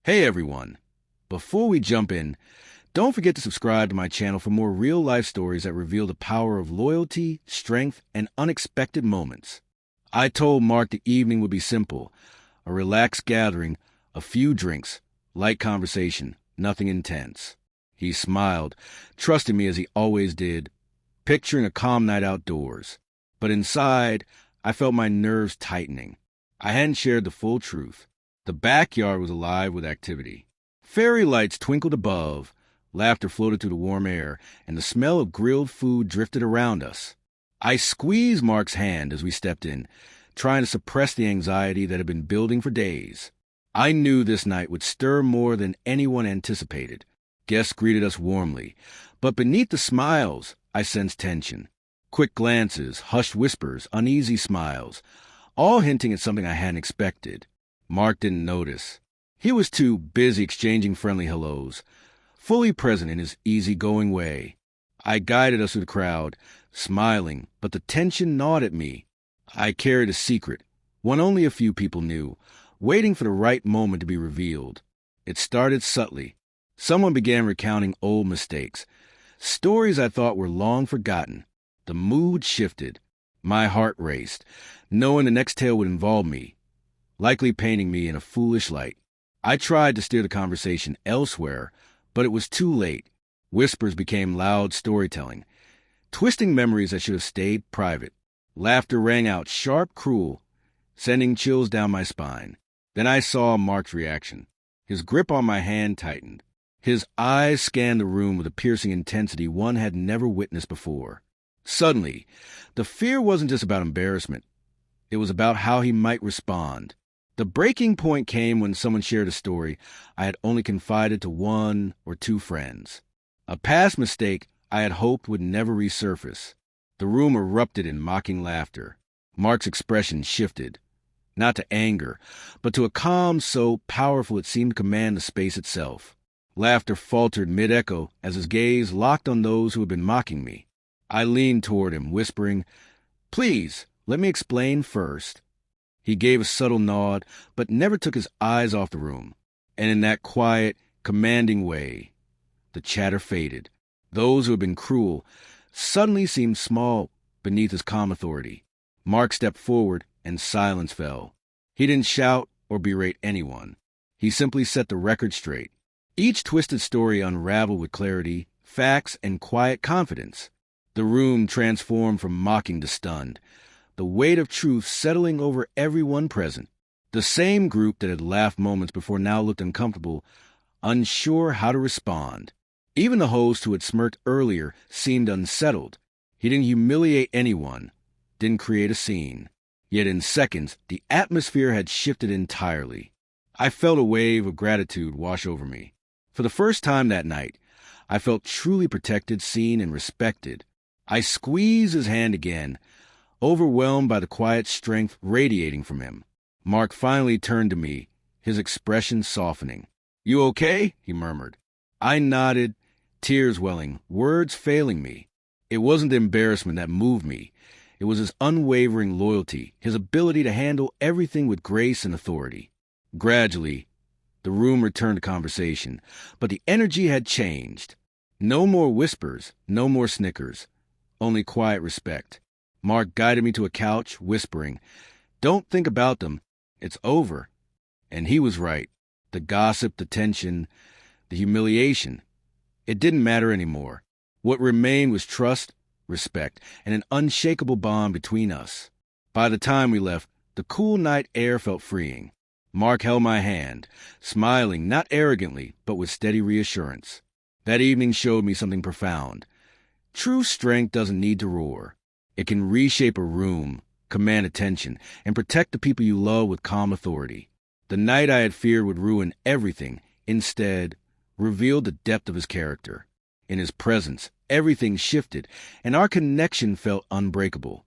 Hey everyone! Before we jump in, don't forget to subscribe to my channel for more real-life stories that reveal the power of loyalty, strength, and unexpected moments. I told Mark the evening would be simple, a relaxed gathering, a few drinks, light conversation, nothing intense. He smiled, trusting me as he always did, picturing a calm night outdoors. But inside, I felt my nerves tightening. I hadn't shared the full truth. The backyard was alive with activity. Fairy lights twinkled above, laughter floated through the warm air, and the smell of grilled food drifted around us. I squeezed Mark's hand as we stepped in, trying to suppress the anxiety that had been building for days. I knew this night would stir more than anyone anticipated. Guests greeted us warmly, but beneath the smiles, I sensed tension. Quick glances, hushed whispers, uneasy smiles, all hinting at something I hadn't expected. Mark didn't notice. He was too busy exchanging friendly hellos, fully present in his easygoing way. I guided us through the crowd, smiling, but the tension gnawed at me. I carried a secret, one only a few people knew, waiting for the right moment to be revealed. It started subtly. Someone began recounting old mistakes, stories I thought were long forgotten. The mood shifted. My heart raced, knowing the next tale would involve me, likely painting me in a foolish light. I tried to steer the conversation elsewhere, but it was too late. Whispers became loud storytelling, twisting memories that should have stayed private. Laughter rang out sharp, cruel, sending chills down my spine. Then I saw Mark's reaction. His grip on my hand tightened. His eyes scanned the room with a piercing intensity one had never witnessed before. Suddenly, the fear wasn't just about embarrassment. It was about how he might respond. The breaking point came when someone shared a story I had only confided to one or two friends. A past mistake I had hoped would never resurface. The room erupted in mocking laughter. Mark's expression shifted, not to anger, but to a calm so powerful it seemed to command the space itself. Laughter faltered mid-echo as his gaze locked on those who had been mocking me. I leaned toward him, whispering, "Please, let me explain first." He gave a subtle nod, but never took his eyes off the room. And in that quiet, commanding way, the chatter faded. Those who had been cruel suddenly seemed small beneath his calm authority. Mark stepped forward, and silence fell. He didn't shout or berate anyone. He simply set the record straight. Each twisted story unraveled with clarity, facts, and quiet confidence. The room transformed from mocking to stunned, the weight of truth settling over everyone present. The same group that had laughed moments before now looked uncomfortable, unsure how to respond. Even the host who had smirked earlier seemed unsettled. He didn't humiliate anyone, didn't create a scene. Yet in seconds, the atmosphere had shifted entirely. I felt a wave of gratitude wash over me. For the first time that night, I felt truly protected, seen, and respected. I squeezed his hand again, overwhelmed by the quiet strength radiating from him. Mark finally turned to me, his expression softening. "You okay?" he murmured. I nodded, tears welling, words failing me. It wasn't the embarrassment that moved me. It was his unwavering loyalty, his ability to handle everything with grace and authority. Gradually, the room returned to conversation, but the energy had changed. No more whispers, no more snickers, only quiet respect. Mark guided me to a couch, whispering, "Don't think about them. It's over." And he was right. The gossip, the tension, the humiliation. It didn't matter anymore. What remained was trust, respect, and an unshakable bond between us. By the time we left, the cool night air felt freeing. Mark held my hand, smiling not arrogantly, but with steady reassurance. That evening showed me something profound. True strength doesn't need to roar. It can reshape a room, command attention, and protect the people you love with calm authority. The night I had feared would ruin everything, instead, revealed the depth of his character. In his presence, everything shifted, and our connection felt unbreakable.